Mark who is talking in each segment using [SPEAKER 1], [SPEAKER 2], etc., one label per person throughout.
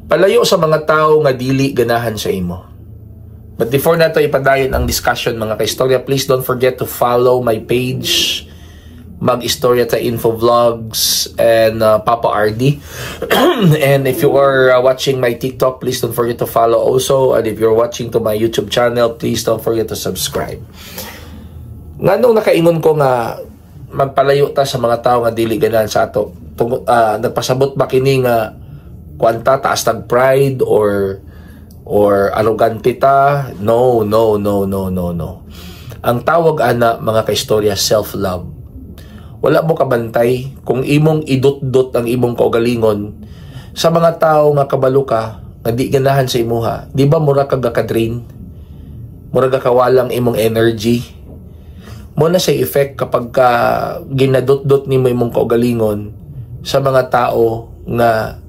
[SPEAKER 1] Palayo sa mga tao nga dili ganahan sa imo. But before nato ipadayon ang discussion mga kaistorya, please don't forget to follow my page, Mag-Istorya Ta Info Vlogs and Papa RD. And if you are watching my TikTok, please don't forget to follow also. And if you're watching to my YouTube channel, please don't forget to subscribe. Nganong nakaingon ko nga magpalayo ta sa mga tao nga dili ganahan sa ato. Nagpasabot ba kini nga kwanta taas tag pride or arrogante ta? No. Ang tawag ana mga kaistorya, self-love. Wala mo kabantay kung imong idot-dot ang imong kaugalingon sa mga tao nga kabalo ka nga di ganahan sa imuha. Di ba mura ka gaka-drain? Mura gakawalang imong energy? Muna sa effect kapag ka ginadot-dot nimo imong kaugalingon sa mga tao nga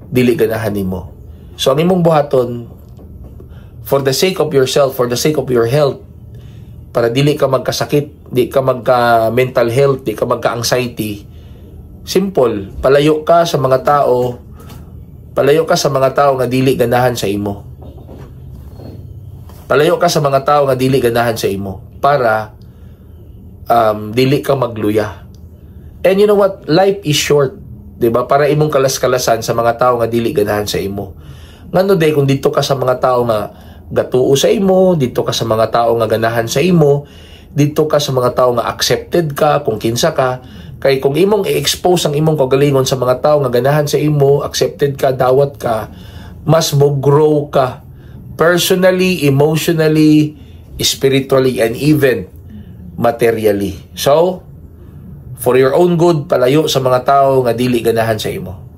[SPEAKER 1] dili ganahan nimo. So ang imong buhaton, for the sake of yourself, for the sake of your health, para dili ka magkasakit, di ka magka-mental health, di ka magka-anxiety, simple, palayo ka sa mga tao nga dili ganahan sa imo. Palayo ka sa mga tao nga dili ganahan sa imo para dili ka magluya. And you know what? Life is short, diba? Para imong kalas-kalasan sa mga tao nga dili ganahan sa imo. Ngano day kung dito ka sa mga tao nga gatuo sa imo, dito ka sa mga tao nga ganahan sa imo, dito ka sa mga tao nga accepted ka kung kinsa ka, kay kung imong i-expose ang imong kagalingon sa mga tao nga ganahan sa imo, accepted ka, dawat ka, mas mo grow ka personally, emotionally, spiritually, and even materially. So, for your own good, palayo sa mga tao nga dili ganahan sa imo.